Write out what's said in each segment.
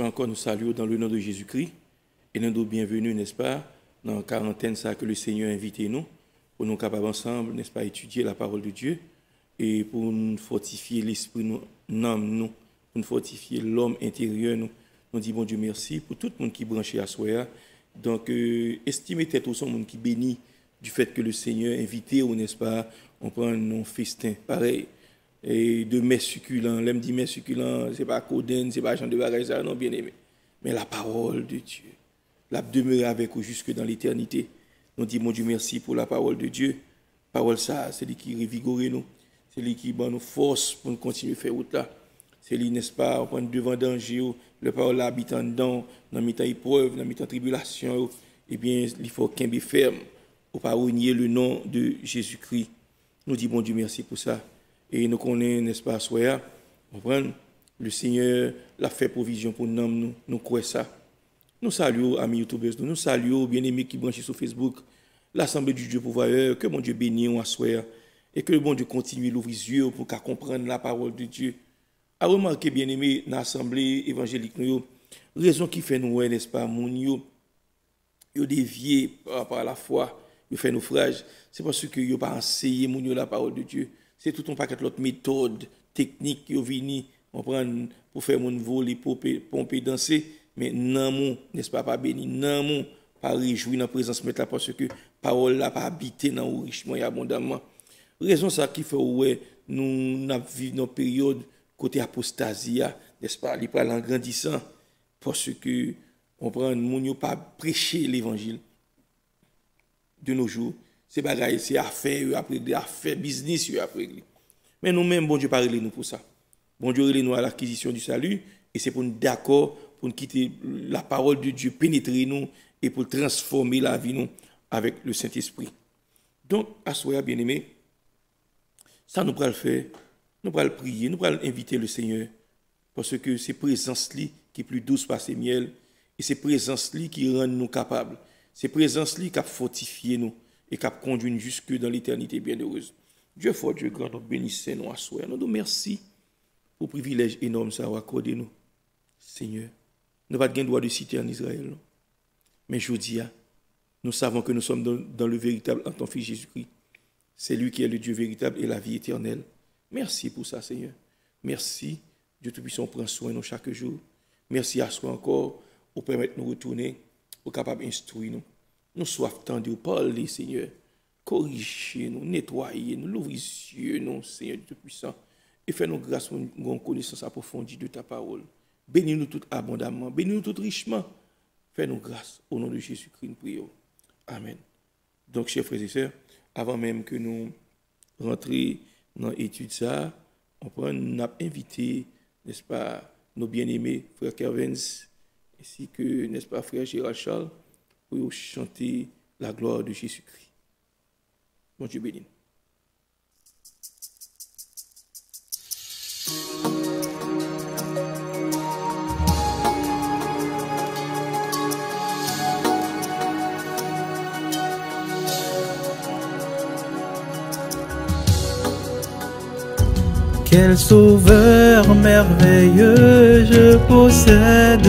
Encore nous saluons dans le nom de Jésus-Christ et nous nous bienvenue, n'est-ce pas, dans la quarantaine ça que le Seigneur a invité nous pour nous capables ensemble, n'est-ce pas, étudier la parole de Dieu et pour nous fortifier l'esprit, nous, pour nous fortifier l'homme intérieur, nous disons bon Dieu merci pour tout le monde qui est branché à soi. Donc, estimez peut-être aussi le monde qui bénit du fait que le Seigneur a invité, ou n'est-ce pas, on prend un festin, pareil. Et de mets succulents, l'aime dit mets succulents, c'est pas coden, c'est pas genre de bagage, non, bien aimé. Mais la parole de Dieu, la demeure avec vous jusque dans l'éternité. Nous disons, mon Dieu, merci pour la parole de Dieu. Parole ça, c'est lui qui revigore nous, c'est lui qui donne nous force pour nous continuer à faire route là. C'est lui, n'est-ce pas, on prend devant danger, le parole habite en dedans, dans mi-temps épreuve, dans mi-temps tribulation, eh bien, il faut qu'il soit ferme pour pas renier le nom de Jésus-Christ. Nous disons, mon Dieu, merci pour ça. Et nous connaissons, n'est-ce pas, soya, le Seigneur l'a fait provision pour nous, nous croyons ça. Nous saluons, amis youtubeurs, nous saluons, bien-aimés qui branchent sur Facebook, l'Assemblée du Dieu pourvoyeur, que mon Dieu bénisse à soya, et que le bon Dieu continue d'ouvrir les yeux pour qu'à comprendre la parole de Dieu. À remarquer, bien-aimés, dans l'Assemblée évangélique, raison qui fait nous, n'est-ce pas, mon yo dévié par rapport à la foi, yo fait naufrage, c'est parce que yo pas enseigné mon yo la parole de Dieu. C'est tout un paquet d'autres méthodes, techniques qui viennent pour faire mon voler, pomper, danser, mais non, n'est-ce pas, pas béni, non, pas réjouir dans la présence de là parce que parole là pas habité dans le richement et abondamment. Raison ça qui fait ouais, nous vivons dans une période côté apostasie, n'est-ce pas, il parle en grandissant parce que on prend mon pas prêcher l'évangile de nos jours. C'est bagaille, c'est affaire, après des affaires, business, après. Mais nous-mêmes, bon Dieu, parlez nous pour ça. Bon Dieu, nous à l'acquisition du salut, et c'est pour nous d'accord, pour nous quitter la parole de Dieu, pénétrer nous, et pour transformer la vie nous avec le Saint-Esprit. Donc, à soi, bien-aimés, ça nous pourra le faire, nous pourra le prier, nous pourra inviter le Seigneur, parce que c'est présence-là qui est plus douce par ses miels, et c'est présence-là qui rend nous capables, c'est présence-là qui a fortifié nous, et qui a conduit jusque dans l'éternité bienheureuse. Dieu fort, Dieu grand, nous bénissons nous à soi. Nous merci pour le privilège énorme ça accordé nous. Seigneur, nous n'avons pas de droit de citer en Israël. Non? Mais je dis, nous savons que nous sommes dans le véritable en ton Fils Jésus-Christ. C'est lui qui est le Dieu véritable et la vie éternelle. Merci pour ça, Seigneur. Merci, Dieu Tout-Puissant, prend soin de nous chaque jour. Merci à soi encore pour permettre de nous retourner, pour capable d'instruire nous. Nous soif tendus, parler, Seigneur. Corrigez-nous, nettoyez-nous, l'ouvrir les yeux, nous, Seigneur Dieu puissant. Et fais-nous grâce pour une connaissance approfondie de ta parole. Bénis-nous tout abondamment, bénis-nous tout richement. Fais-nous grâce. Au nom de Jésus-Christ, nous prions. Amen. Donc, chers frères et sœurs, avant même que nous rentrions dans l'étude ça, on a invité, n'est-ce pas, nos bien-aimés, frère Kervens, ainsi que, n'est-ce pas, frère Gérald Charles, pour chanter la gloire de Jésus-Christ. Bon Dieu béni. Quel sauveur merveilleux je possède.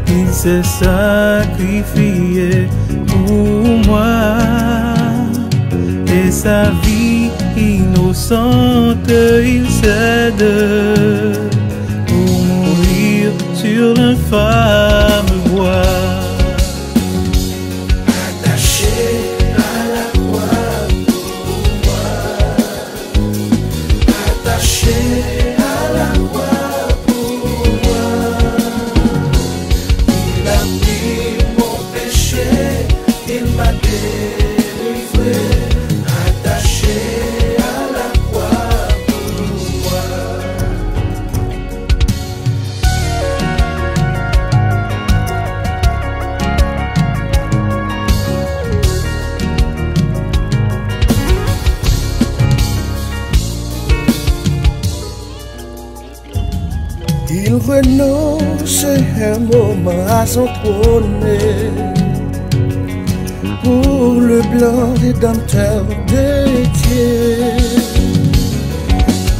Il s'est sacrifié pour moi, et sa vie innocente il cède pour mourir sur l'infâme voie. renonce un moment à son trône pour le blanc rédempteur de Dieu,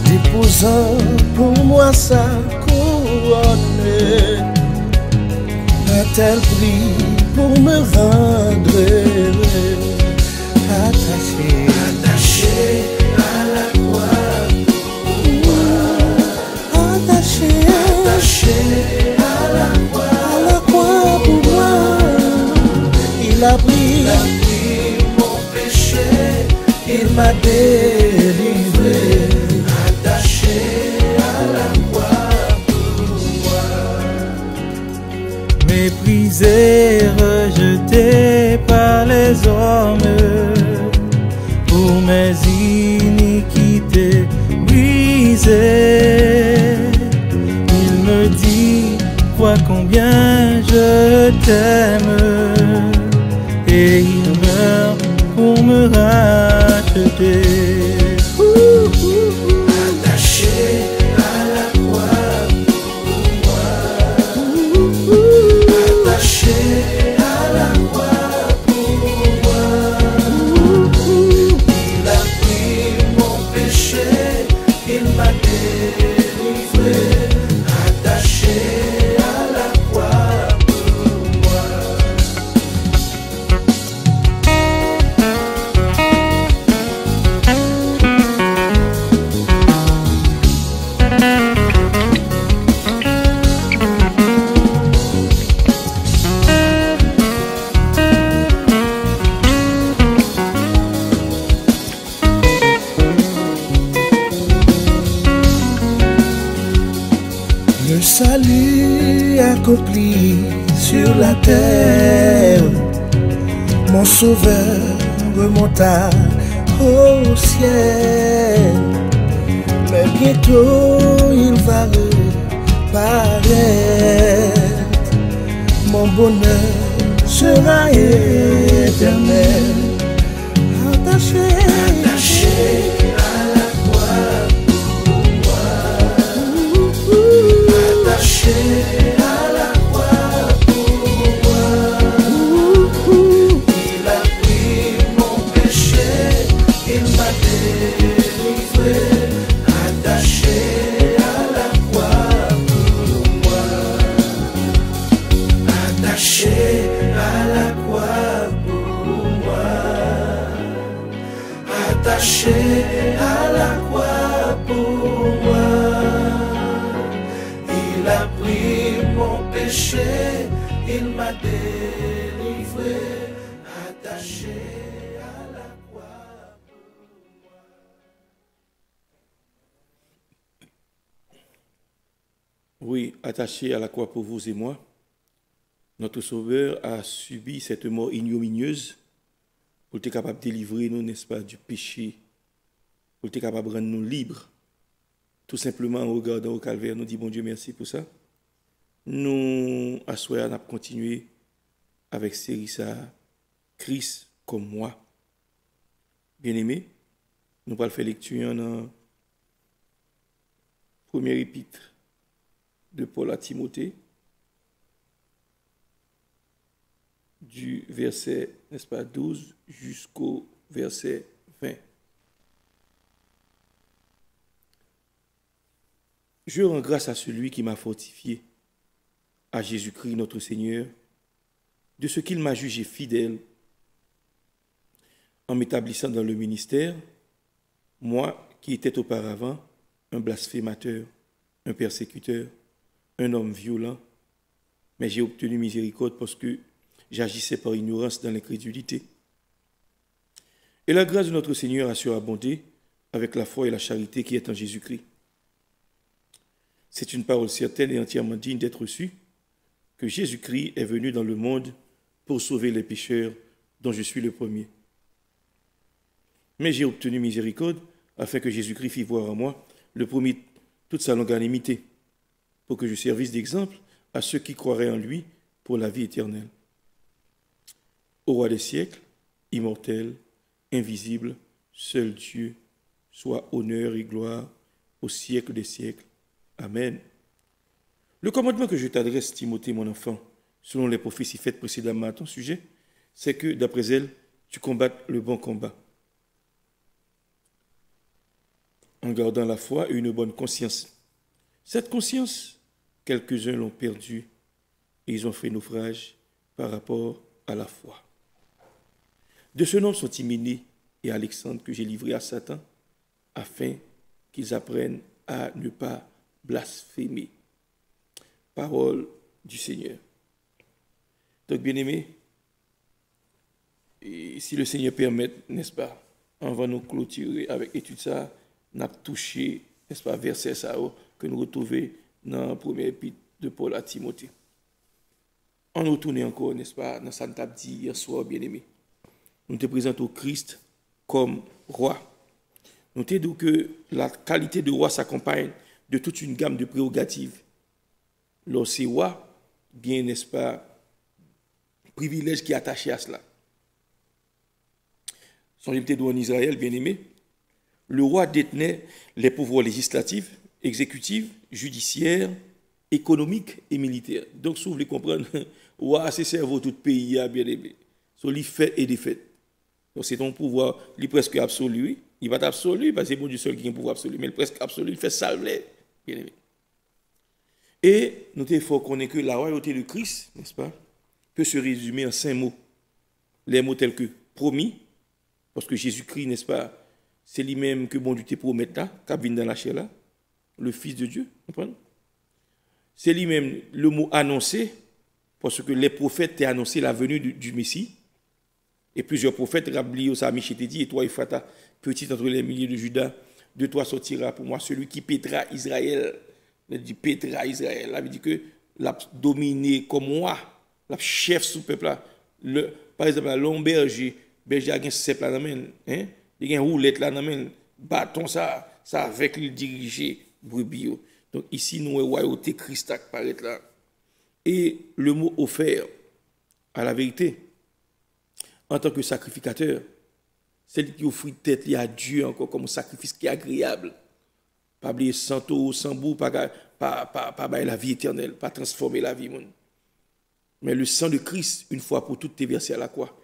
déposant pour moi sa couronne. A-t-elle pris pour me rendre attaché, attaché à la croix, attaché, attaché à la croix pour moi. Il a pris mon péché, il m'a délivré, attaché à la croix pour moi. Méprisé, rejeté par les hommes, pour mes iniquités brisées, il me dit, vois combien je t'aime, et il meurt pour me racheter. Attaché à la croix pour moi, attaché à la croix pour moi. Il a pris mon péché, il m'a délivré, attaché à la croix pour moi. Le salut accompli sur la terre, mon sauveur remonta au ciel. Mais bientôt il va reparaître, mon bonheur sera éternel. Attaché, attaché à la croix pour moi, attaché à la croix pour moi. Il a pris mon péché, il m'a délivré, attaché à la croix pour moi, attaché à la croix pour moi, attaché à la croix pour moi. Il a pris mon péché, il m'a délivré, attaché à la croix. Oui, attaché à la croix pour vous et moi, notre Sauveur a subi cette mort ignominieuse pour être capable de délivrer nous, n'est-ce pas, du péché, pour être capable de rendre nous libres. Tout simplement en regardant au calvaire, nous disons, bon Dieu, merci pour ça. Nous, à soir, on a continué avec série ça, Christ comme moi. Bien-aimé, nous allons faire lecture dans premier épître de Paul à Timothée, du verset, n'est-ce pas, 12 jusqu'au verset 20. Je rends grâce à celui qui m'a fortifié, à Jésus-Christ notre Seigneur, de ce qu'il m'a jugé fidèle en m'établissant dans le ministère, moi qui étais auparavant un blasphémateur, un persécuteur, un homme violent, mais j'ai obtenu miséricorde parce que j'agissais par ignorance dans l'incrédulité. Et la grâce de notre Seigneur a surabondé avec la foi et la charité qui est en Jésus-Christ. C'est une parole certaine et entièrement digne d'être reçue que Jésus-Christ est venu dans le monde pour sauver les pécheurs dont je suis le premier. Mais j'ai obtenu miséricorde afin que Jésus-Christ fît voir en moi le premier toute sa longanimité, pour que je servisse d'exemple à ceux qui croiraient en lui pour la vie éternelle. Au roi des siècles, immortel, invisible, seul Dieu, soit honneur et gloire au siècle des siècles. Amen. Le commandement que je t'adresse, Timothée, mon enfant, selon les prophéties faites précédemment à ton sujet, c'est que, d'après elles, tu combattes le bon combat, en gardant la foi et une bonne conscience. Cette conscience, quelques-uns l'ont perdue et ils ont fait naufrage par rapport à la foi. De ce nom sont Hyménée et Alexandre que j'ai livrés à Satan, afin qu'ils apprennent à ne pas blasphémer. Parole du Seigneur. Donc, bien-aimés, si le Seigneur permet, n'est-ce pas, on va nous clôturer avec l'étude ça, on a touché, n'est-ce pas, verset ça que nous retrouvons dans le premier épître de Paul à Timothée. On nous retourne encore, n'est-ce pas, dans ça nous a dit hier soir, bien-aimés. Nous te présentons Christ comme roi. Nous te disons que la qualité de roi s'accompagne de toute une gamme de prérogatives. Lorsque roi, bien, n'est-ce pas, privilège qui est attaché à cela. Son liberté en Israël, bien aimé, le roi détenait les pouvoirs législatifs, exécutifs, judiciaires, économiques et militaires. Donc, si vous voulez comprendre, le roi, c'est cerveau tout pays, bien aimé. So, il fait et défait. Donc, c'est un pouvoir, il est presque absolu. Il va être absolu, parce que c'est bon Dieu seul qui a un pouvoir absolu, mais il est presque absolu, il fait salver, bien aimé. Et nous il faut qu'on ait que la royauté de Christ, n'est-ce pas, peut se résumer en 5 mots. Les mots tels que promis, parce que Jésus-Christ, n'est-ce pas, c'est lui-même que bon Dieu te promet là, qui vient dans la chair là, le Fils de Dieu, comprenez? C'est lui-même le mot annoncé, parce que les prophètes t'ont annoncé la venue du Messie. Et plusieurs prophètes, Rabli, ça Michel dit, et toi, Ephrata, petit entre les milliers de Judas, de toi sortira pour moi celui qui pètera Israël. Il dit pètera Israël. Là, il dit que l'a dominé comme moi, la chef sous peuple là. Par exemple, l'homme berger a un cep là dans main, hein? Il y a une roulette là dans main, bâton ça avec le diriger brebis. Donc ici nous royauté Christ apparaît là. Et le mot offert à la vérité en tant que sacrificateur, c'est qui offre tête à Dieu encore comme un sacrifice qui est agréable. Pas oublier sans taux, sans bout, pas la vie éternelle, pas transformer la vie. Mais le sang de Christ, une fois pour toutes, est versé à la croix,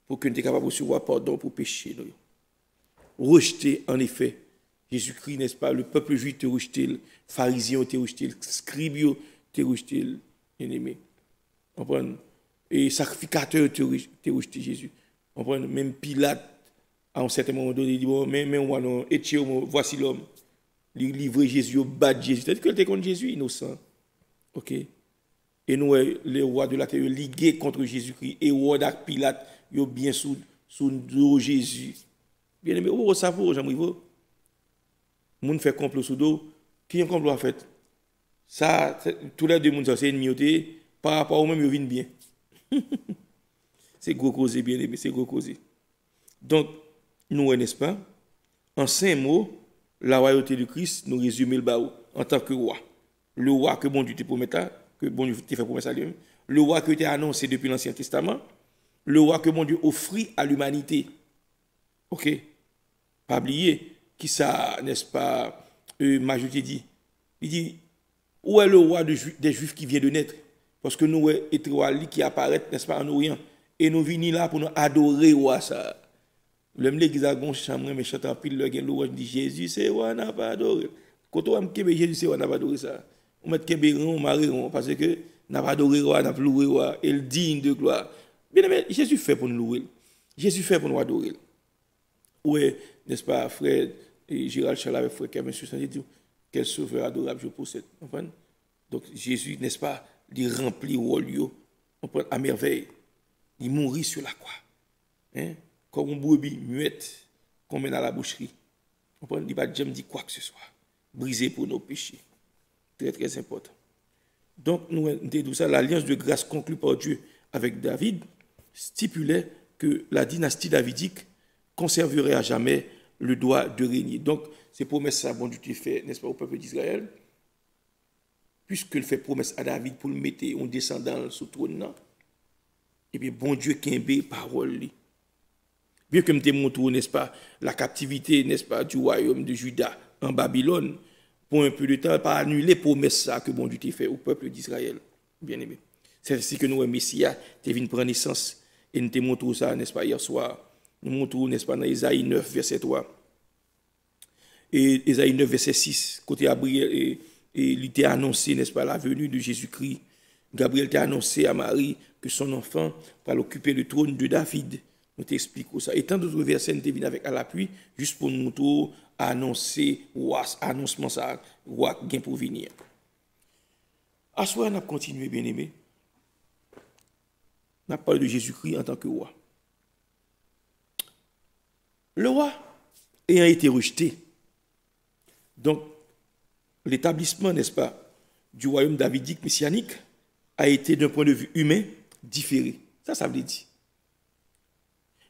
pour que nous soyons capables de recevoir pardon pour pécher. Rejeter, en effet, Jésus-Christ, n'est-ce pas, le peuple juif te rejeté, les pharisiens te rejeté, les scribes te rejeté, bien-aimé. Et sacrificateur te rejeté, Jésus. Même Pilate, à un certain moment donné, il dit, bon, mais non, voici l'homme. Il livre Jésus au bas de Jésus. C'est-à-dire qu'il était contre Jésus, innocent. Ok? Et nous, les rois de la terre, ligués contre Jésus-Christ. Et roi Pilate, ils sont bien sous dos Jésus. Bien aimé, oh, ça vaut, Jean-Brivo. Moun fait complot sous dos. Qui est complot en fait? Ça, tous les deux, moun, c'est ennemie. Par rapport au même, ils viennent bien. C'est gros causé, bien aimé, c'est gros causé. Donc, nous, n'est-ce pas? En 5 mots, la royauté de Christ nous résume le baou en tant que roi. Le roi que bon Dieu te promet, que bon Dieu te fait promesse à lui-même. Le roi qui a été annoncé depuis l'Ancien Testament. Le roi que bon Dieu offrit à l'humanité. Ok? Pas oublier qui ça, n'est-ce pas, Majorité dit. Il dit, où est le roi des Juifs qui vient de naître? Parce que nous, étoiles qui apparaissent, n'est-ce pas, en Orient. Et nous venons là pour nous adorer roi ça. L'homme l'église a gon chambre mais chantant pile le gen louange dit Jésus c'est roi n'a pas adoré. Quand on kebe Jésus c'est roi n'a pas adoré ça. On met kebe on marion parce que n'a pas adoré roi n'a pas loué roi, il digne de gloire. Bien aimé, Jésus fait pour nous louer. Jésus fait pour nous adorer. Ouais, n'est-ce pas frère et Gérald Charles avec frère Kevin Sussan dit quel sauveur adorable je possède. Comprenez? Donc Jésus, n'est-ce pas, il remplit rôle yo à merveille. Il mourit sur la croix. Hein? Comme une brebis muette qu'on mène à la boucherie. On ne dit pas jamais dire quoi que ce soit. Brisé pour nos péchés. Très, très important. Donc, nous disons ça, l'alliance de grâce conclue par Dieu avec David stipulait que la dynastie davidique conserverait à jamais le droit de régner. Donc, c'est promesse ça, bon Dieu fait, n'est-ce pas, au peuple d'Israël, puisqu'il fait promesse à David pour le mettre en descendant sous trône, et bien, bon Dieu qui a parole. Bien que je te montre, n'est-ce pas, la captivité, n'est-ce pas, du royaume de Juda en Babylone, pour un peu de temps, pas annuler promesse ça que bon Dieu t'a fait au peuple d'Israël. Bien aimé. C'est ainsi que nous, un Messia, t'es venu prendre naissance. Et nous te montrons ça, n'est-ce pas, hier soir. Nous montrons, n'est-ce pas, dans Isaïe 9, verset 3. Et Isaïe 9, verset 6, côté Gabriel, et il t'a annoncé, n'est-ce pas, la venue de Jésus-Christ. Gabriel t'a annoncé à Marie que son enfant va occuper le trône de David. Nous t'expliquons ça. Et tant d'autres versets, nous te venons avec à l'appui, juste pour nous montrer, annoncer, annoncement ça, roi gain pour venir. À ce moment, on a continué, bien aimé. On a parlé de Jésus-Christ en tant que roi. Le roi ayant été rejeté, donc l'établissement, n'est-ce pas, du royaume davidique messianique a été d'un point de vue humain différé. Ça veut dire.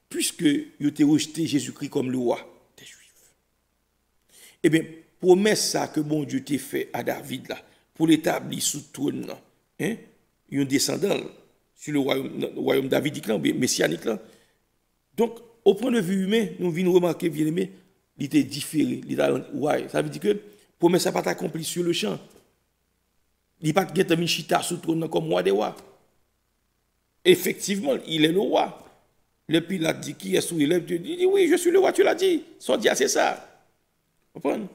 Puisque il a été rejeté Jésus-Christ comme le roi des Juifs. Eh bien, promesse ça que bon Dieu t'a fait à David là, pour l'établir sous trône là, hein, il y a un descendant sur le royaume davidique là, messianique là. Donc, au point de vue humain, nous venons remarquer, bien aimé, il était différé. Ça veut dire que promesse ça pas accompli sur le champ. Il n'a pas de chita sous trône comme roi des rois. Effectivement, il est le roi. Le Pilate dit qui est sous il dit oui, je suis le roi, tu l'as dit. Son dia, c'est ça. Comprenez?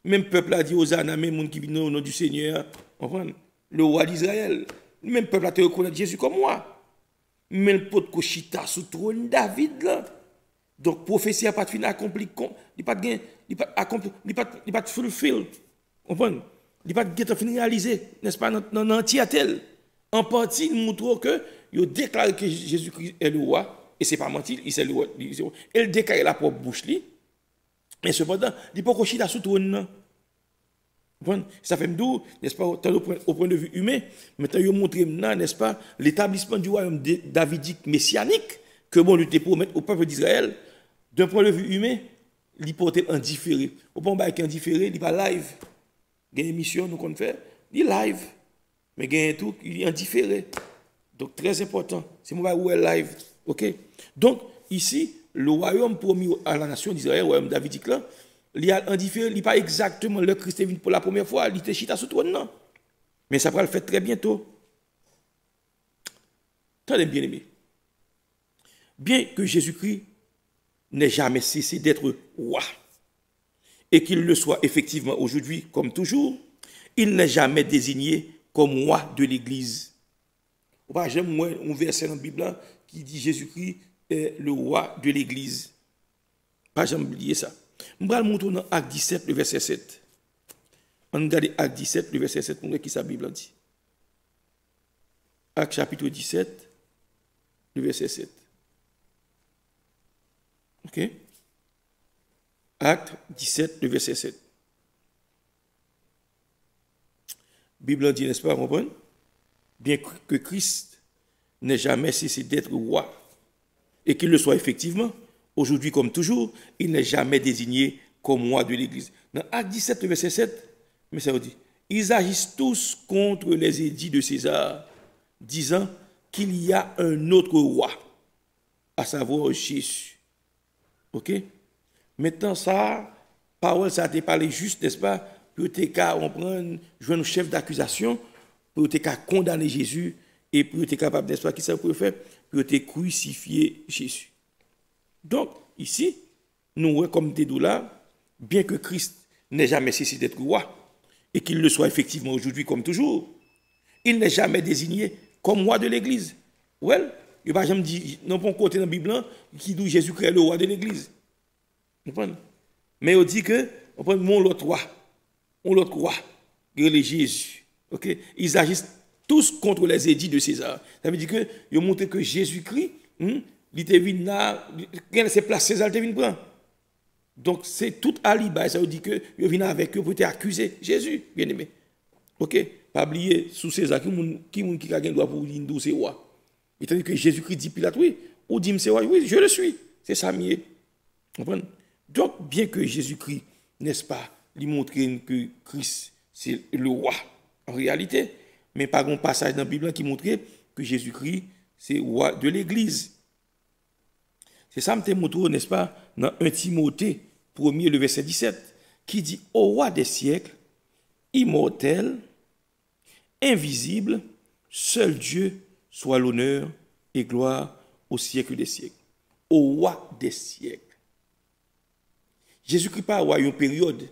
Même peuple a dit aux ânes, même monde qui vient au nom du Seigneur. Comprenez? Le roi d'Israël. Même peuple a te reconnaître Jésus comme moi. Mais le pot de chita sous trône David là. Donc prophétie n'a pas de fin accompli, il pas de accompli, il pas de fulfill. Comprenez? Il pas de fin réalisé, n'est-ce pas, dans l'entièreté. En partie, il montre que il déclare que Jésus-Christ est le roi. Et ce n'est pas mentir, il est le roi. Il déclare la propre bouche. Mais cependant, il n'est pas coché sous trône. Ça fait d'où, n'est-ce pas, au point de vue humain, maintenant, il montre, n'est-ce pas, l'établissement du royaume davidique messianique que bon Dieu te promet au peuple d'Israël, d'un point de vue humain, il porte en différé. Au point de vue différé, il n'est pas live. Il y a une émission, nous qu'on fait, il est live. Mais il y a un truc, il est en différé. Donc, très important. C'est mon où est live. OK? Donc, ici, le royaume promis à la nation d'Israël, le royaume davidique, là, il est en différé, il n'est pas exactement le Christ est venu pour la première fois, il était chita sous trône, non. Mais ça va le faire très bientôt. Très bien aimé. Bien que Jésus-Christ n'ait jamais cessé d'être roi, et qu'il le soit effectivement aujourd'hui comme toujours, il n'est jamais désigné comme roi de l'Église. J'aime un verset dans la Bible qui dit Jésus-Christ est le roi de l'Église. Pas jamais oublier ça. Je vais montrer dans Acte 17, le verset 7. On regarde Acte 17, le verset 7, pour voir qui sa Bible dit. Acte chapitre 17, le verset 7. OK? Acte 17, le verset 7. La Bible dit, n'est-ce pas, comprendre? Bien que Christ n'ait jamais cessé d'être roi, et qu'il le soit effectivement, aujourd'hui comme toujours, il n'est jamais désigné comme roi de l'Église. Dans Acte 17, le verset 7, mais ça veut dire, ils agissent tous contre les édits de César, disant qu'il y a un autre roi, à savoir Jésus. OK? Maintenant, ça, parole, ça a été parlé juste, n'est-ce pas, pour te cas, on prend, jouer un chef d'accusation, pour te cas condamner Jésus, et pour être capable, n'est-ce pas, qui ça peut faire, pour te crucifier Jésus. Donc, ici, nous voyons comme des là, bien que Christ n'ait jamais cessé d'être roi, et qu'il le soit effectivement aujourd'hui comme toujours, il n'est jamais désigné comme roi de l'Église. Well, il ne va jamais dire, non pas un côté dans la Bible qui dit Jésus-Christ est le roi de l'Église. Mais on dit que, on prend mon l'autre roi, il est Jésus. Okay? Ils agissent tous contre les édits de César. Ça veut dire que, ils ont montré que Jésus-Christ, il était venu là, il s'est placé César, il était venu prendre. Donc, c'est tout alibi. Ça veut dire que, ils viennent avec eux pour accuser Jésus, bien aimé. OK? Pas oublier, sous César, qui a le droit pour dire c'est roi. Il tandis que Jésus-Christ dit Pilate, oui, ou dit c'est roi, oui, je le suis. C'est ça, mieux. Comprenez? Donc, bien que Jésus-Christ, n'est-ce pas, lui montrer que Christ, c'est le roi, en réalité, mais pas un passage dans la Bible qui montrait que Jésus-Christ, c'est roi de l'Église. C'est ça, je montre, n'est-ce pas, dans 1 Timothée 1er, le verset 17, qui dit, au roi des siècles, immortel, invisible, seul Dieu soit l'honneur et gloire au siècle des siècles, au roi des siècles. Jésus-Christ pas roi une période,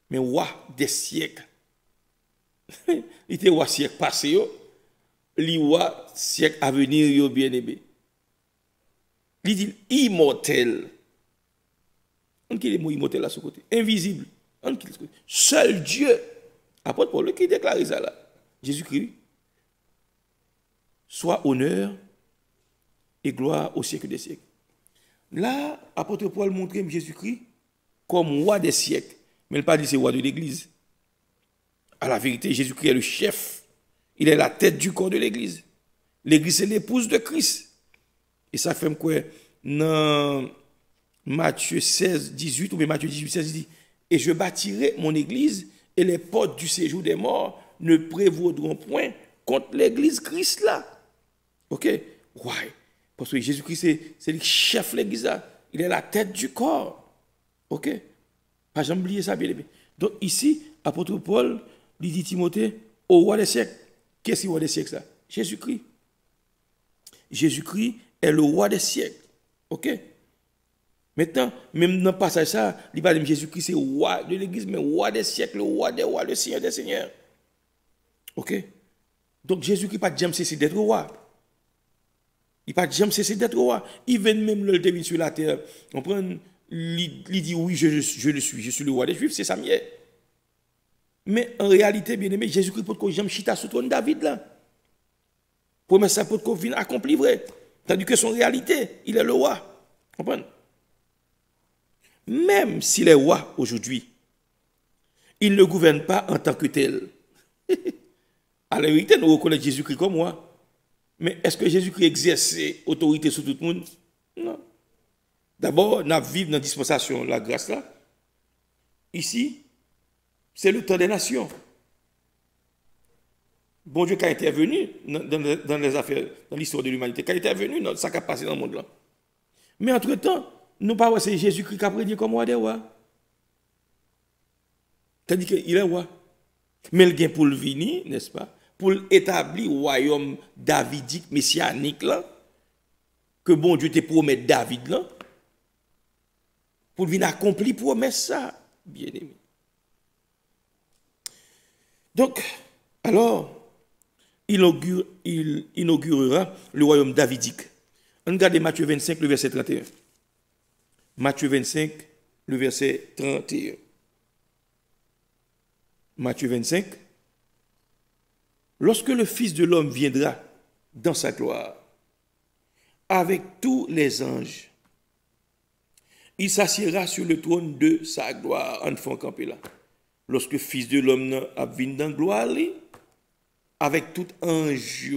mais roi des siècles. Il était roi siècle passé, il roi siècle à venir, bien aimé. Il dit immortel. On qui est le mot immortel là, ce côté. Invisible. Seul Dieu. Apôtre Paul qui déclare ça là. Jésus-Christ. Soit honneur et gloire au siècle des siècles. Là, apôtre Paul montre Jésus-Christ comme roi des siècles. Mais il ne pas dit c'est roi de l'église. À la vérité, Jésus-Christ est le chef. Il est la tête du corps de l'église. L'église, c'est l'épouse de Christ. Et ça fait quoi? Dans Matthieu 16, 18, ou bien Matthieu 18, 16, il dit, et je bâtirai mon église, et les portes du séjour des morts ne prévaudront point contre l'église Christ là. Ok? Ouais. Parce que Jésus-Christ, c'est le chef de l'église là. Il est la tête du corps. Ok? Pas jamais oublier ça, bien aimé. Donc ici, apôtre Paul, lui dit Timothée, au roi des siècles. Qu'est-ce que le roi des siècles là? Jésus-Christ. Jésus-Christ est le roi des siècles. Ok? Maintenant, même dans le passage ça, il parle de Jésus-Christ, c'est roi de l'église, mais roi des siècles, le roi des rois, le Seigneur des seigneurs. Ok? Donc Jésus-Christ n'a pas jamais cessé d'être roi. Il n'a pas jamais cessé d'être roi. Il vient même le deviner sur la terre. On prend, il dit oui, je le suis le roi des Juifs, c'est ça mieux. Mais en réalité, bien aimé, Jésus-Christ peut jamais chita sous le trône de David là. Pour ça peut qu'on vienne accomplir vrai. Tandis que son réalité, il est le roi. Comprenez? Même s'il est roi aujourd'hui, il ne gouverne pas en tant que tel. À la vérité, nous reconnaissons Jésus-Christ comme roi. Mais est-ce que Jésus-Christ exerce autorité sur tout le monde? Non. D'abord, nous vivons dans la dispensation de la grâce là. Ici, c'est le temps des nations. Bon Dieu qui a intervenu dans les affaires, dans l'histoire de l'humanité, qui a intervenu dans ce qui a passé dans le monde là. Mais entre-temps, nous parlons c'est Jésus-Christ qui a prédit comme roi des rois. C'est-à-dire qu'il est roi. Mais il vient pour le venir, n'est-ce pas? Pour établir le royaume davidique, messianique là, que bon Dieu te promet David là, pour venir accomplir promesse ça, bien aimé. Donc, alors, il inaugurera le royaume davidique. On regarde Matthieu 25, le verset 31. Matthieu 25, le verset 31. Matthieu 25. Lorsque le Fils de l'homme viendra dans sa gloire, avec tous les anges, il s'assiera sur le trône de sa gloire. En fond camper là. Lorsque le Fils de l'homme vient dans la gloire, avec tout ange,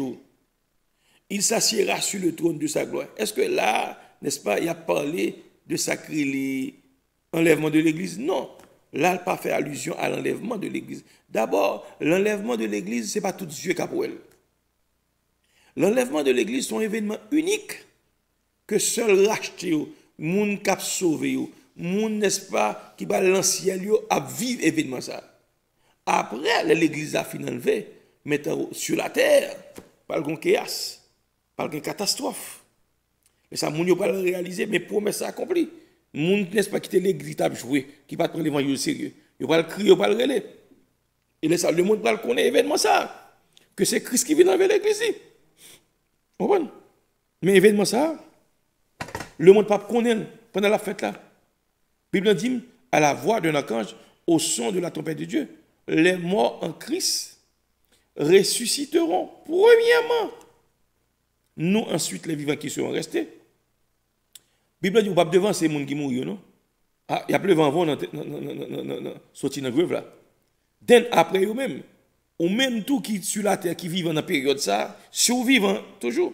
il s'assiera sur le trône de sa gloire. Est-ce que là, n'est-ce pas, il a parlé de sacrer l'enlèvement de l'Église? Non. Là, il n'a pas fait allusion à l'enlèvement de l'Église. D'abord, l'enlèvement de l'Église, ce n'est pas tout Dieu qui a pour elle. L'enlèvement de l'Église, c'est un événement unique que seul racheté, moun qui a sauvé, moun, n'est-ce pas, qui va l'ancien lieu à vivre événement ça. Après, l'Église a fini enlevé, mettant sur la terre, par le chaos, par une catastrophe. Et ça, moun yo pas le réaliser, mais promesse accomplie. Moun, n'est-ce pas, qui l'Église a joué, qui va prendre l'évangile au sérieux. Il va le crier, il va le relayer. Et le monde va le connaître événement ça. Que c'est Christ qui vient enlever l'Église. Vous comprenez? Mais événement ça, le monde ne peut pas connaître pendant la fête là. La Bible dit, à la voix d'un archange, au son de la trompette de Dieu, les morts en Christ ressusciteront premièrement. Nous ensuite, les vivants qui seront restés. La Bible dit, pas devant ces gens qui mourent, non? Ah, il y a plus de vent sorti dans le grève là. Then après eux-mêmes, ou même tout qui sur la terre qui vivent dans la période ça, survivant toujours.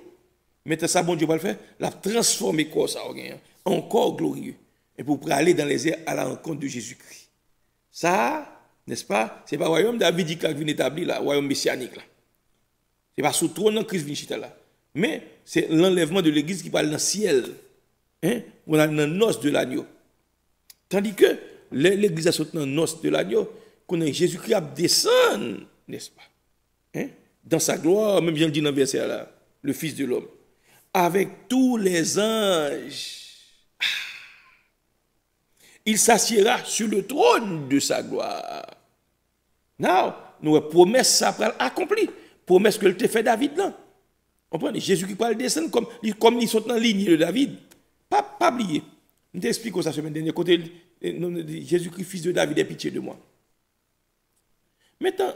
Maintenant ça, bon Dieu va le faire, la transformer quoi ça encore glorieux. Et pour aller dans les airs à la rencontre de Jésus-Christ. Ça, n'est-ce pas? C'est pas le royaume davidique qui vient établir là, le royaume messianique là. C'est pas sous le trône de Christ vient là. Mais c'est l'enlèvement de l'église qui parle dans le ciel. Hein? On a dans le noce de l'agneau. Tandis que l'église a sauté dans le noce de l'agneau, qu'on a Jésus-Christ a descendu, n'est-ce pas? Hein? Dans sa gloire, même je le dis dans le verset là, le Fils de l'homme, avec tous les anges. Il s'assiera sur le trône de sa gloire. Now, nous avons promesse ça pour accomplir. Promesse que le te fait David là. On prend Jésus qui parle descendre comme ils sont en ligne de David. Pas oublier. Je t'explique ça la semaine dernière. Côté Jésus-Christ, fils de David, aie pitié de moi. Maintenant,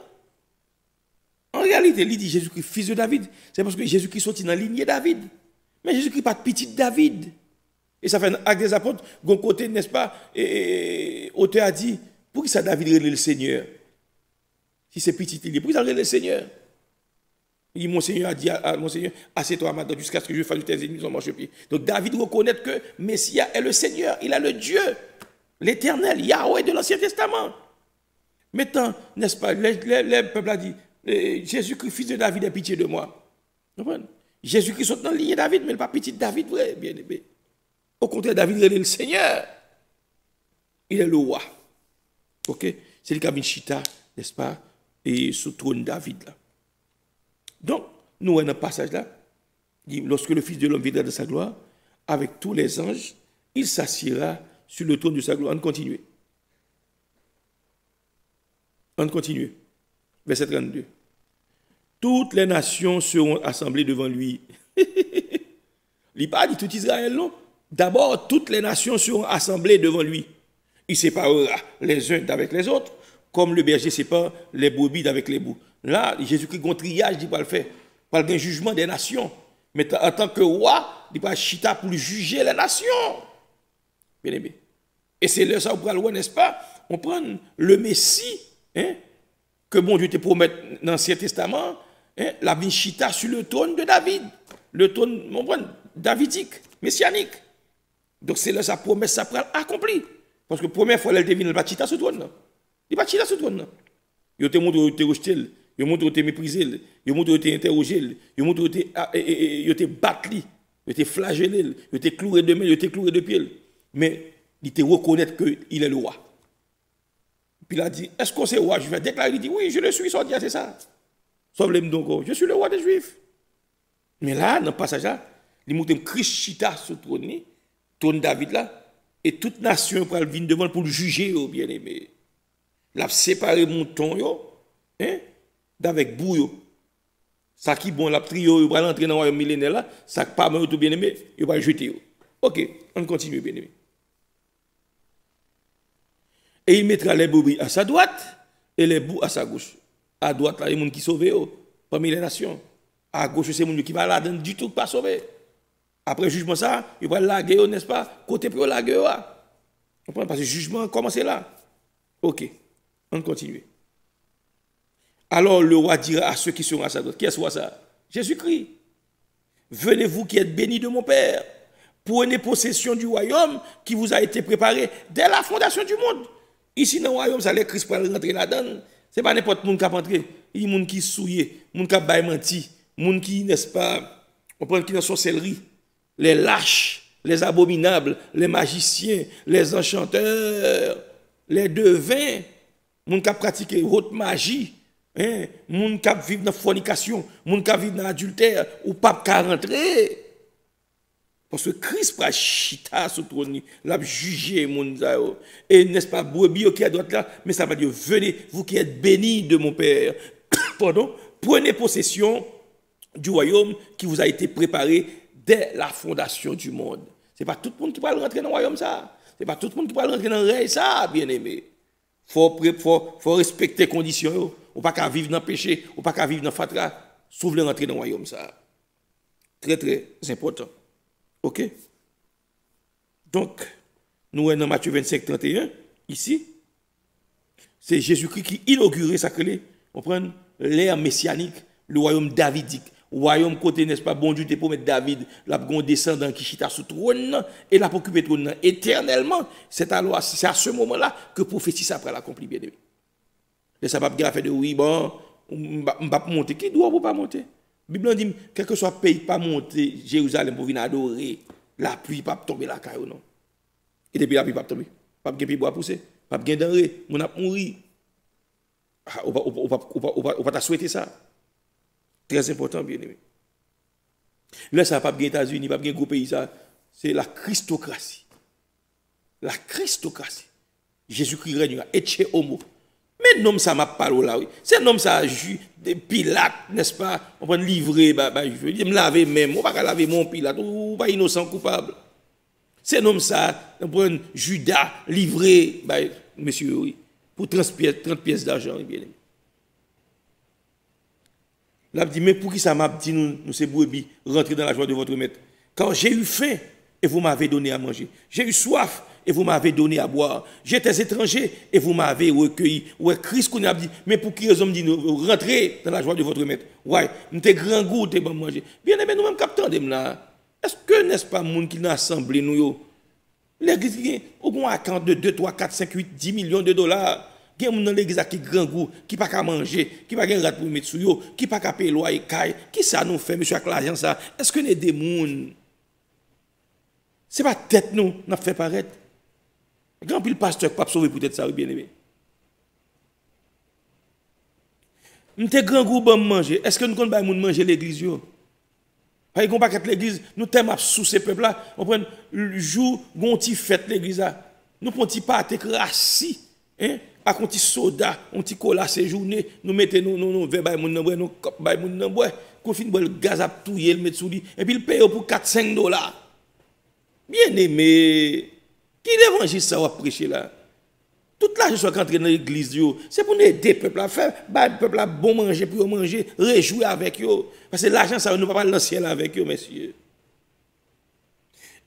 en réalité, il dit Jésus-Christ, fils de David, c'est parce que Jésus-Christ sorti dans la lignée de David. Mais Jésus-Christ pas de petit David. Et ça fait un acte des apôtres, d'un côté, n'est-ce pas, et auteur a dit, pour qui ça David relève le Seigneur? Si c'est petit, il dit, pour qui ça relève le Seigneur? Il dit, mon Seigneur a dit à mon Seigneur, assieds-toi maintenant jusqu'à ce que je fasse tes ennemis sur mon pied. Donc David reconnaît que Messia est le Seigneur, il a le Dieu, l'Éternel, Yahweh de l'Ancien Testament. Maintenant, n'est-ce pas, le peuple a dit, Jésus-Christ, fils de David, aie pitié de moi. Jésus-Christ sont dans la lignée de David, mais il n'est pas petit de David, vrai, bien aimé. Au contraire, David est le Seigneur. Il est le roi. Ok? C'est le cabine Chita, n'est-ce pas? Et sous le trône de David là. Donc, nous avons un passage là. Lorsque le Fils de l'homme viendra de sa gloire, avec tous les anges, il s'assiera sur le trône de sa gloire. On continue. On continue. Verset 32. Toutes les nations seront assemblées devant lui. Il n'a pas dit tout Israël, non? D'abord, toutes les nations seront assemblées devant lui. Il séparera les uns d'avec les autres, comme le berger sépare les brebis d'avec les boucs. Là, Jésus-Christ a un triage, il va le faire. Par le jugement des nations. Mais en tant que roi, il va chita pour juger les nations. Bien aimé. Et c'est là ça on prend le roi, n'est-ce pas? On prend le Messie, hein, que bon Dieu te promet dans l'Ancien Testament, hein, la vie chita sur le trône de David. Le trône, on prend, davidique, messianique. Donc c'est là sa promesse, ça prend accompli. Parce que la première fois, elle devine, elle va chita sur le trône. Il va chita sur le trône. Il te montre que tu es rejeté, il montre que tu es méprisé, il montre que tu es interrogé, il montre que tu es battu, il te flagellé, il te cloué de main, il te cloué de pied. Mais il te reconnaît qu'il est le roi. Puis il a dit, est-ce qu'on c'est roi? Je vais déclarer, il dit, oui, je le suis, sorti, c'est ça. Sauf-le donc, je suis le roi des Juifs. Mais là, dans le passage là, il montre un Christ chita sur le trône David là, et toute nation pour venir devant pour le juger, bien aimé. La séparer mouton hein, d'avec bouillon. Ça qui bon la trio, il va rentrer dans le royaume millénaire là, ça pas mal tout bien aimé, il va jeter. OK, on continue bien aimé. Et il mettra les brebis à sa droite et les boucs à sa gauche. À droite là, il y a des gens qui sauvent parmi les nations. À gauche, c'est les gens qui va là du tout pas sauver. Après jugement ça, il va laguer, n'est-ce pas? Côté pour laguer. On prend parce que le jugement commence là. OK. On continue. Alors le roi dira à ceux qui seront à sa droite, qu'est-ce que ça? Jésus-Christ. Venez vous qui êtes bénis de mon Père, prenez possession du royaume qui vous a été préparé dès la fondation du monde. Ici dans le royaume, ça les Christ pour rentrer là-dedans. Ce n'est pas n'importe qui qui peut entrer. Il y a des gens qui souillent, des gens qui baillent menti, des gens qui, n'est-ce pas, on prend qui dans sorcellerie, les lâches, les abominables, les magiciens, les enchanteurs, les devins, moun qui pratiquent haute magie, hein, moun qui vivent dans la fornication, moun qui vivent dans l'adultère, ou pas qu'à rentrer. Parce que Christ va chita sur le trône, l'a jugé moun zao. Et n'est-ce pas brebis qui est à droite là, mais ça va dire venez vous qui êtes bénis de mon Père. Pardon, prenez possession du royaume qui vous a été préparé dès la fondation du monde. C'est pas tout le monde qui va rentrer dans le royaume ça. C'est pas tout le monde qui va rentrer dans le règne ça, bien-aimé. Faut respecter les conditions. On pas qu'à vivre dans le péché, on pas qu'à vivre dans le fatra, sauf le rentrer dans le royaume ça. Très très important. OK? Donc, nous sommes dans Matthieu 25, 31, ici. C'est Jésus-Christ qui inaugure ça, on prend l'ère messianique, le royaume davidique. Royaume côté, n'est-ce pas, bon Dieu te promet David, la bon descendant qui chita sous trône, et la occuper trône éternellement. C'est à ce moment-là que prophétie ça après l'accompli, bien aimé. Et ça va pas faire de oui, bon, on va pas monter. Qui doit pas monter? La Bible dit, quel que soit le pays, pas monter Jérusalem pour venir adorer, la pluie pas tomber la caille, non. Et depuis la pluie pas tomber, pas de bois pousser, pas de denrée, on a mouru. On va souhaiter ça. Très important, bien aimé. Là, ça n'a pas bien États-Unis, pas bien gros pays, ça. C'est la Christocratie. La Christocratie. Jésus-Christ règne, etche homo. Mais non, ça m'a parlé là, oui. C'est non, ça des Pilate, n'est-ce pas? On va livrer, je vais me laver même. On va pas laver mon Pilate, ou pas innocent, coupable. C'est non, ça, on prend Judas, livré, monsieur, oui, pour 30 pièces d'argent, bien aimé. Là, dit, mais pour qui ça m'a dit, nous ces brebis, rentrer dans la joie de votre maître? Quand j'ai eu faim, et vous m'avez donné à manger. J'ai eu soif, et vous m'avez donné à boire. J'étais étranger, et vous m'avez recueilli. Ouais, Christ qu'on a dit, mais pour qui raison me dit, rentrez dans la joie de votre maître? Ouais, nous t'es grand goût, t'es bon manger. Bien aimé, nous-mêmes captons là. Est-ce que, n'est-ce pas, monde qui n'a assemblé nous, l'église, au moins à 42, 2, 3, 4, 5, 8, 10 millions de dollars. Il y a des gens dans l'église qui grand goût, qui pas qu'à manger, qui pas qu'à rat pour mettre sous yo, qui pas qu'à payer loyer caille. Qui ça nous fait, monsieur, avec l'argent ça? Est-ce que nous des gens? C'est pas tête nous, n'a fait paraître. Grand pile pasteur qui pas sauver peut-être ça, bien aimé. Nous te grand goût bon manger. Est-ce que nous connaissons pas manger l'église yo? Par exemple, pas l'église, nous t'aimons sous ces peuples là, on prend le jour gon ti fête l'église là. Nous prenons ti pâté crassi, hein? À contre soda, on ti cola ces journées, nous mettons nous verre bay moun nan bois, nous cop bay moun nan bois, qu'on fin boire le gaz à touyer le mettre sous lui et puis il paye pour 4-5 dollars. Bien aimé, qui l'évangile ça va prêcher là? Toute l'argent soit rentré dans l'église c'est pour aider le peuple à faire, le peuple à bon manger pour manger, réjouir avec eux parce que l'argent ça nous pas dans le ciel avec eux messieurs.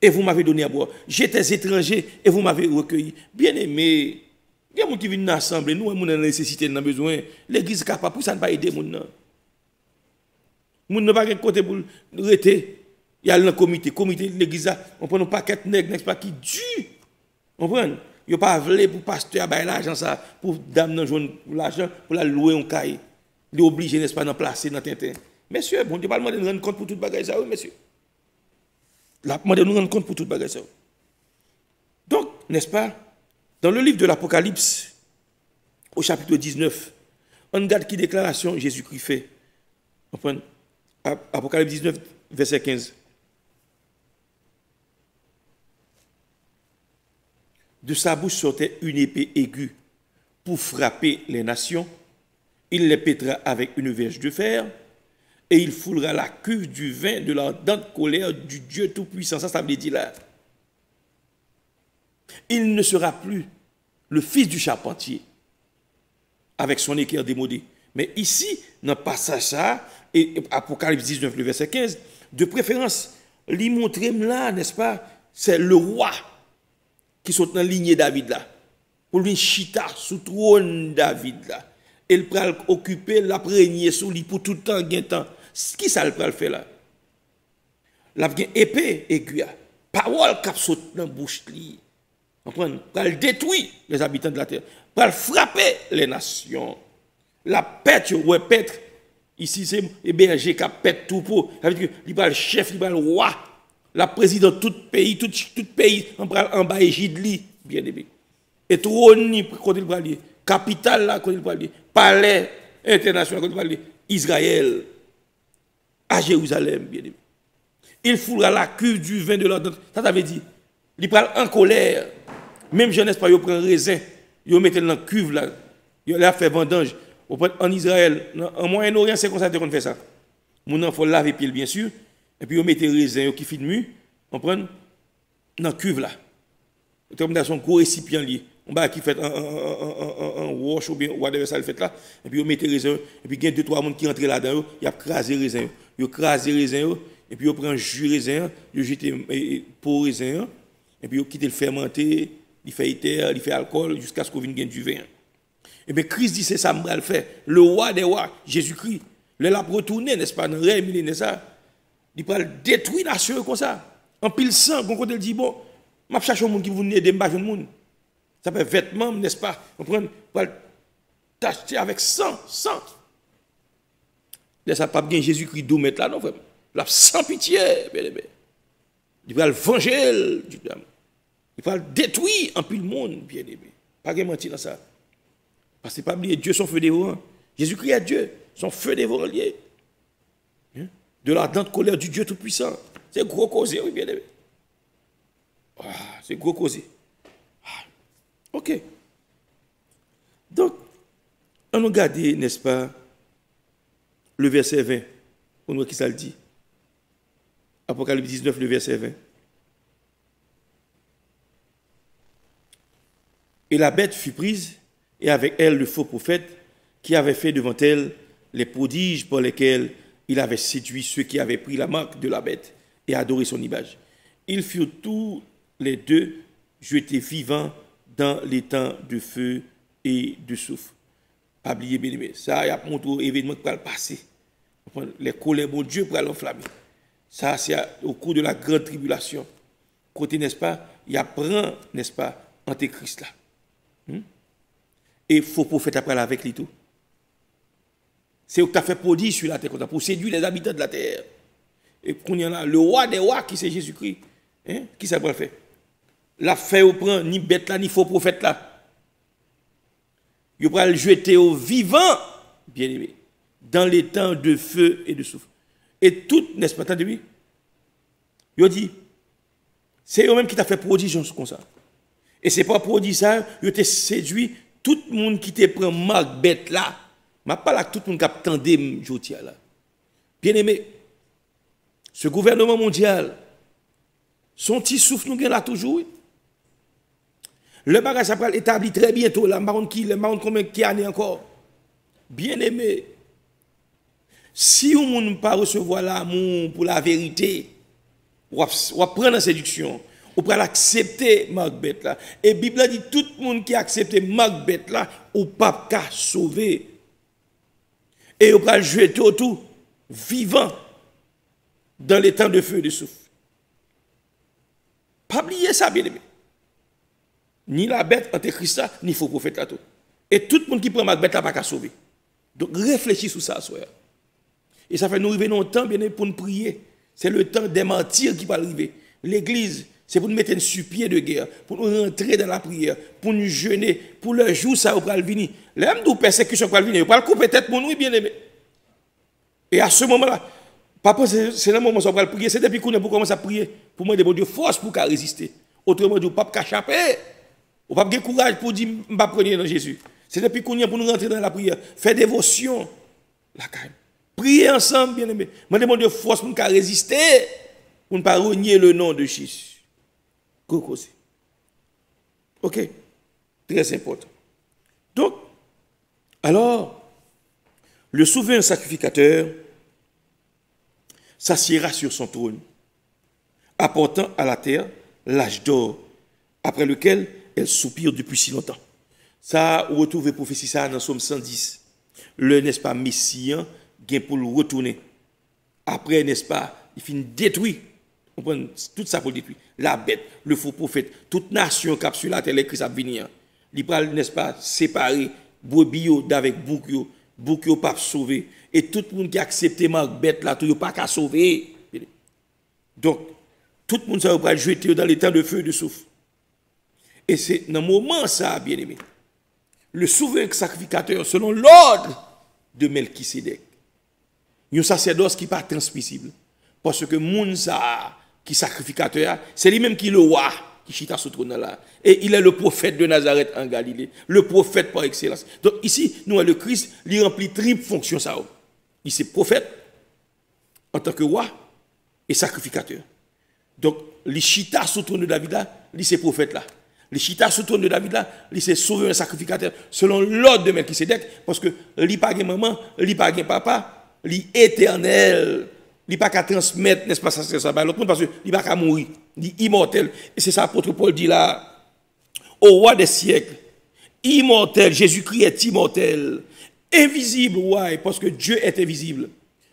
Et vous m'avez donné à boire. J'étais étranger et vous m'avez recueilli. Bien aimé, il y a des gens qui viennent dans l'assemblée, nous, on a nécessité, on a besoin. L'église est capable, pour ça ne pas aider les gens. Nous n'avons pas de côté pour arrêter. Il y a le comité de l'église, on prend un paquet de nègres, n'est-ce pas, qui dure. On prend. Il n'y a pas voulu pour pasteur à l'argent, ça, pour dame pour l'argent, pour la louer en caille. Il est obligé, n'est-ce pas, d'en placer dans Tintin. Messieurs, bon, Dieu pas demander de rendre compte pour tout le bagage, ça, oui, messieurs. La demande de nous rendre compte pour tout le bagage, ça. Donc, n'est-ce pas, dans le livre de l'Apocalypse, au chapitre 19, on regarde qui déclaration Jésus-Christ fait. On prend Apocalypse 19, verset 15. De sa bouche sortait une épée aiguë pour frapper les nations. Il les pètera avec une verge de fer et il foulera la cuve du vin de l'ardente colère du Dieu Tout-Puissant. Ça veut dire là. Il ne sera plus le fils du charpentier avec son équerre démodé. Mais ici, dans le passage ça, et Apocalypse 19, le verset 15, de préférence, lui montrer là, n'est-ce pas, c'est le roi qui sont dans la lignée David là. Pour lui chita sous trône David là. Il peut occuper la première sous lui pour tout le temps, gain temps. Qui ça le peut faire là? La épée aiguë, parole qui saute dans la bouche li. Pour le détruire les habitants de la terre, pour le frapper les nations. La pète, ouais, pète. Ici, c'est les bergers qui pètent tout pour. Il va le chef, il va le roi. La présidente de tout pays, en bas égide li, bien aimé. Et trône, côté le bralier. Capitale, là, côté le bralier. Palais international, côté le bralier. Israël. À Jérusalem, bien aimé. Il foulera la cuve du vin de l'ordre. Ça t'avait dit. Il parle en colère. Même jeunesse, pas, il prend raisin. Il met dans la cuve, là. Il a fait vendange. En Israël, en Moyen-Orient, c'est comme ça qu'on fait ça. Il faut laver pied, bien sûr. Et puis, on met des raisins qui finissent mu. On prend dans la cuve, là. Comme dans son gros récipient lié. On va qui fait un wash ou bien whatever ça le fait là. Et puis, on met des raisins. Et puis, il y a 2-3 personnes qui rentrent là-dedans. Il y a crasé les raisins. Il y a crasé les raisins. Et puis, on prend jus raisin. Il jette pour raisin. Et puis, on quitte le fermenté. Il fait éther, il fait alcool jusqu'à ce qu'on vienne gagner du vin. Et bien, Christ dit, c'est ça, je vais le faire. Le roi des rois, Jésus-Christ, le l'a retourné, n'est-ce pas, dans le règne millénaire, ça. Il va détruire la nation comme ça. En pile sang, quand il dit, bon, je cherche un monde qui vous aider, je ne sais pas. Ça peut être vêtements, n'est-ce pas? On prend, pour t'acheter avec sang. Là, ça ne pas bien Jésus-Christ d'où mettre là, non, vraiment. Là, sans pitié, bien aimé. Il va le venger, il va le détruire en pile monde, bien aimé. Pas de mentir dans ça. Parce que pas oublier, Dieu son feu dévorant. Jésus-Christ est Dieu, son feu dévorant lié. De l'ardente colère du Dieu Tout-Puissant. C'est gros causé, oui, bien aimé. C'est gros causé. Ok. Donc, on a gardé, n'est-ce pas, le verset 20. On voit qui ça le dit. Apocalypse 19, le verset 20. Et la bête fut prise, et avec elle le faux prophète, qui avait fait devant elle les prodiges par lesquels il avait séduit ceux qui avaient pris la marque de la bête et adoré son image. Ils furent tous les deux jetés vivants dans les temps de feu et de soufre. Pas oublier, bien aimé, ça y a montré événement qui va le passer. Les colères, bon Dieu, pour l'enflammer. Ça, c'est au cours de la grande tribulation. Côté, n'est-ce pas, il apprend, n'est-ce pas, Antéchrist là. Et il faut prophète après avec lui tout. C'est où tu as fait prodige sur la terre pour séduire les habitants de la terre. Et qu'on y en a le roi des rois qui c'est Jésus-Christ. Qui ça va faire? La fait au prend ni bête là ni faux prophète là. Il va le jeter au vivant, bien aimé, dans les temps de feu et de souffle. Et tout, n'est-ce pas, attendez, il dit, c'est eux-mêmes qui t'a fait prodige comme ça. Et c'est pas prodige ça, il t'a séduit tout le monde qui te prend marque bête là. Je ne parle pas tout le monde qui a attendu là. Bien aimé, ce gouvernement mondial, son petit souffle nous gagne là toujours. Le bagage ça va établi très bientôt là, combien qui année encore. Bien aimé, si on ne peut pas recevoir l'amour pour la vérité, on va prendre la séduction, on peut l'accepter Macbeth là. Et la Bible dit tout le monde qui a accepté Macbeth là, ou pas qu'à sauver. Et on va jouer tout vivant dans les temps de feu et de souffle. Pas oublier ça, bien aimé. Ni la bête Antéchrist, ni faux prophète là tout. Et tout le monde qui prend Macbeth là, pas qu'à sauver. Donc réfléchis sur ça, soeur. Et ça fait nous arriver dans le temps, bien aimé, pour nous prier. C'est le temps des martyrs qui va arriver. L'église, c'est pour nous mettre un sur-pied de guerre, pour nous rentrer dans la prière, pour nous jeûner, pour le jour ça va venir. L'homme de persécution va venir, il va le couper tête pour nous, bien aimé. Et à ce moment-là, papa, c'est le moment où on va prier, c'est depuis qu'on a commencé à prier, pour moi, de force pour résister. Autrement dit, on ne peut pas échapper. On ne peut pas avoir courage pour dire, je ne vais pas prendre dans Jésus. C'est depuis qu'on a pour nous rentrer dans la prière, faire dévotion. La calme. Priez ensemble, bien aimé. Je demande de force pour nous résister, pour ne pas renier le nom de Jésus. Ok? Très important. Donc, alors, le souverain sacrificateur s'assiera sur son trône, apportant à la terre l'âge d'or, après lequel elle soupire depuis si longtemps. Ça, vous retrouvez prophétie ça dans Somme 110. Le, n'est-ce pas, Messie, vient pour le retourner. Après, n'est-ce pas, il finit détruit. On prend tout ça pour détruire. La bête, le faux prophète, toute nation qui a sur la terre, les Christ a venir. Il parle, n'est-ce pas, séparer brebis d'avec bouc pas sauvé. Et tout le monde qui a accepté ma bête là, tout le pas qu'à sauver. Donc, tout le monde ça va jouer dans les temps de feu et de souffle. Et c'est dans le moment ça, bien aimé, le souverain sacrificateur, selon l'ordre de Melchisédek, un sacerdoce qui n'est pas transmissible. Parce que moun ça, qui sacrificateur, c'est lui-même qui est le roi, qui chita sur trône là. Et il est le prophète de Nazareth en Galilée, le prophète par excellence. Donc ici, nous, le Christ, il remplit triple fonction ça. Il est prophète en tant que roi et sacrificateur. Donc, les chita sur trône de David là, il est prophète là. Les chita sur trône de David là, il est souverain sacrificateur selon l'ordre de Melchisédek, parce que il n'est pas maman, il n'est pas papa, il est éternel. Il n'est pas qu'à transmettre, n'est-ce pas, ça va l'autre monde, parce qu'il n'est pas qu'à mourir, il est immortel. Et c'est ça l'apôtre Paul dit là, au roi des siècles, immortel, Jésus-Christ est immortel, invisible, ouais, parce que Dieu est invisible,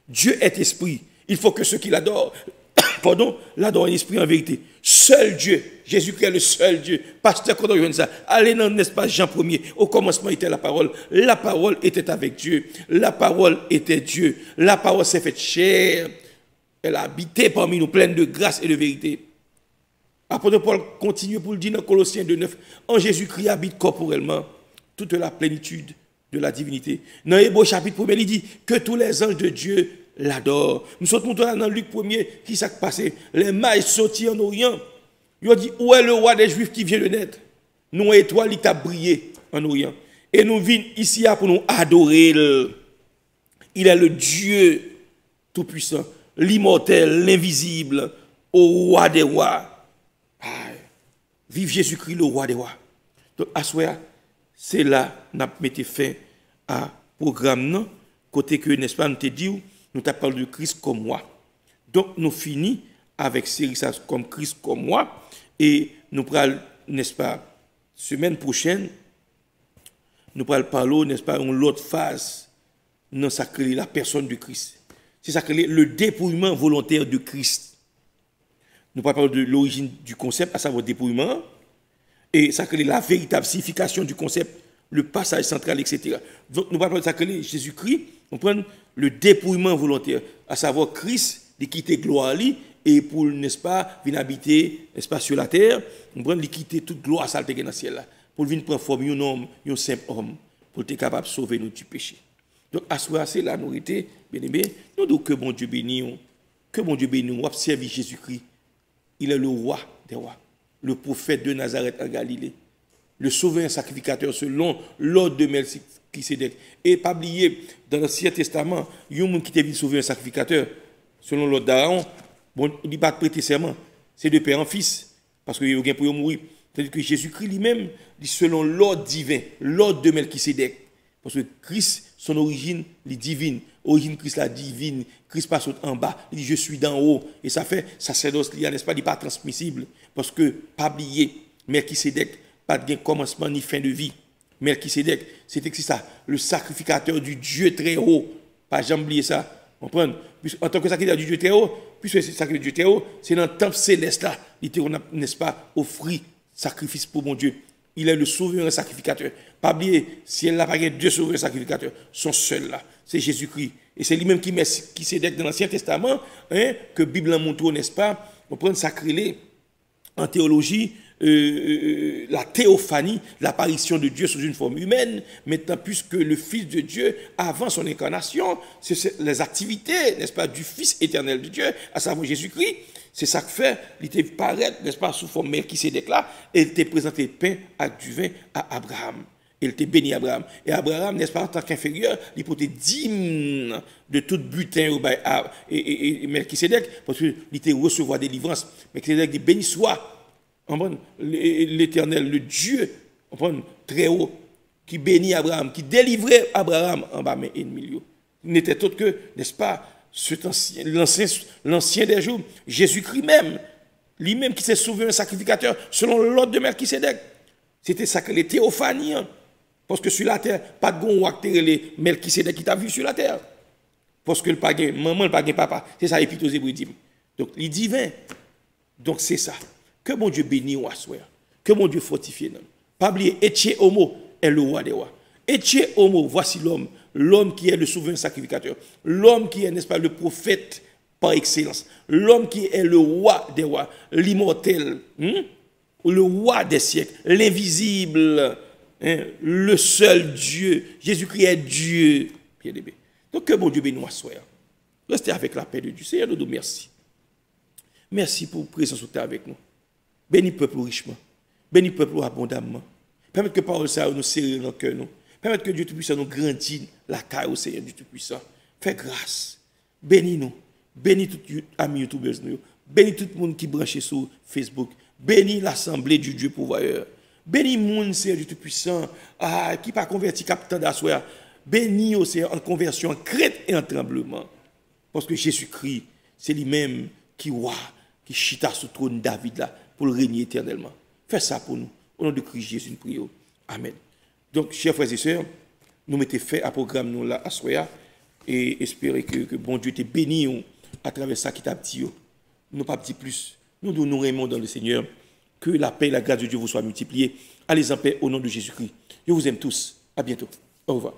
Dieu est esprit. Il faut que ceux qui l'adorent, pardon, l'adorent en esprit en vérité. Seul Dieu, Jésus-Christ est le seul Dieu. Pasteur, quand on dit ça, allez dans, n'est-ce pas, Jean 1er, au commencement était la parole était avec Dieu, la parole était Dieu, la parole s'est faite chair. Elle a habité parmi nous, pleine de grâce et de vérité. Apôtre Paul continue pour le dire dans Colossiens 2:9. En Jésus-Christ habite corporellement toute la plénitude de la divinité. Dans Hébreux chapitre 1, il dit que tous les anges de Dieu l'adorent. Nous sommes dans Luc 1er, qui s'est passé? Les mailles sortis en Orient. Il a dit, où est le roi des Juifs qui vient de naître? Nous, étoile, il a brillé en Orient. Et nous venons ici pour nous adorer. Il est le Dieu tout-puissant, l'immortel, l'invisible, au roi des rois. Vive Jésus-Christ, le roi des rois. Donc, à ce moment, c'est là que nous mettons fin à programme, non? Côté que, n'est-ce pas, nous te dit, nous t'avons parlé de Christ comme moi. Donc, nous finissons avec série ça comme Christ comme moi. Et nous parlons, n'est-ce pas, semaine prochaine, nous parlons, n'est-ce pas, une autre phase dans la personne de Christ. C'est ça que le dépouillement volontaire de Christ. Nous parlons de l'origine du concept, à savoir le dépouillement, et ça que la véritable signification du concept, le passage central, etc. Donc nous parlons de ça que Jésus-Christ, on prend le dépouillement volontaire, à savoir Christ, il quitte gloire et pour, n'est-ce pas, venir habiter, n'est-ce pas, sur la terre, on prend il quitter toute gloire saleté dans le ciel là, pour venir prendre forme un homme, un simple homme, pour être capable de sauver nous du péché. Donc, à ce moment-là, c'est la nourriture, bien aimé, nous disons que bon Dieu bénit, que bon Dieu bénit, on observe Jésus-Christ. Il est le roi des rois, le prophète de Nazareth en Galilée, le souverain sacrificateur selon l'ordre de Melchisédek. Et pas oublier, dans l'Ancien Testament, il y a un monde qui était souverain sacrificateur selon l'ordre d'Aaron. Bon, il ne pas prêter serment, c'est de père en fils, parce qu'il y a quelqu'un pour mourir. C'est-à-dire que Jésus-Christ lui-même, selon l'ordre divin, l'ordre de Melchisédek. Parce que Christ, son origine, est divine. Origine Christ, la divine. Christ passe en bas, il dit je suis d'en haut. Et ça fait sacerdoce, n'est-ce pas, il n'est pas transmissible. Parce que, pas oublier, Melchisédek, pas de commencement ni fin de vie. Melchisédek, c'était ça, le sacrificateur du Dieu très haut. Pas jamais oublier ça. Comprendre? En tant que sacrificateur du Dieu très haut, puisque c'est sacrificateur du Dieu très haut, c'est dans le temple céleste là, on a, n'est-ce pas, offert sacrifice pour mon Dieu. Il est le souverain sacrificateur. Pas oublier, si elle n'a pas deux souverains sacrificateurs, son seul là, c'est Jésus-Christ. Et c'est lui-même qui s'est dit dans l'Ancien Testament, hein, que la Bible montre, n'est-ce pas, on prend sacré en théologie, la théophanie, l'apparition de Dieu sous une forme humaine, maintenant puisque le Fils de Dieu, avant son incarnation, c'est les activités, n'est-ce pas, du Fils éternel de Dieu, à savoir Jésus-Christ. C'est ça que fait, il était paraître, n'est-ce pas, sous forme Melchisédek là, et il était présenté le pain avec du vin à Abraham. Il était béni Abraham. Et Abraham, n'est-ce pas, en tant qu'inférieur, il portait 10 de tout butin et Melchisédek, parce qu'il était recevoir délivrance. Melchisédek dit béni soit l'Éternel, le Dieu, très haut, qui bénit Abraham, qui délivrait Abraham en bas mais ennemi. Il n'était autre que, n'est-ce pas, l'ancien des jours, Jésus-Christ même, lui-même qui s'est sauvé un sacrificateur selon l'ordre de Melchisédek. C'était ça que les théophanies, parce que sur la terre, pas de gon ou les Melchisédek qui t'a vu sur la terre. Parce que le pagan, maman, le pagan, papa, c'est ça, épître aux Hébreux dit. Donc, les divins. Donc, c'est ça. Que mon Dieu bénisse ou assoie. Que mon Dieu fortifie. Pas oublier, Etienne Homo est le roi des rois. Etienne Homo, voici l'homme. L'homme qui est le souverain sacrificateur, l'homme qui est, n'est-ce pas, le prophète par excellence, l'homme qui est le roi des rois, l'immortel, le roi des siècles, l'invisible, le seul Dieu. Jésus-Christ est Dieu. Bien-aimé. Donc que mon Dieu bénisse nous. Restez avec la paix de Dieu. Seigneur, nous merci. Merci pour la présence que tu as avec nous. Bénis le peuple richement. Bénis le peuple abondamment. Permette que parole ça nous serre dans le cœur. Permettre que Dieu Tout-Puissant nous grandisse la caille au Seigneur Dieu Tout-Puissant. Fais grâce. Bénis-nous. Bénis tous les amis YouTubers. Bénis tout le monde qui est branché sur Facebook. Bénis l'assemblée du Dieu pourvoyeur. Bénis le monde, Seigneur Dieu Tout-Puissant, qui pas converti capitaine d'assoir. Bénis au Seigneur en conversion, en crainte et en tremblement. Parce que Jésus-Christ, c'est lui-même qui qui chita sur le trône de David là, pour le régner éternellement. Fais ça pour nous. Au nom de Christ Jésus, nous prions. Amen. Donc, chers frères et sœurs, nous mettons fait à programme nous là à Soya et espérer que bon Dieu te bénisse à travers ça qui t'a dit. Nous pas petit plus. Nous nous aimons dans le Seigneur. Que la paix et la grâce de Dieu vous soient multipliées. Allez en paix au nom de Jésus-Christ. Je vous aime tous. À bientôt. Au revoir.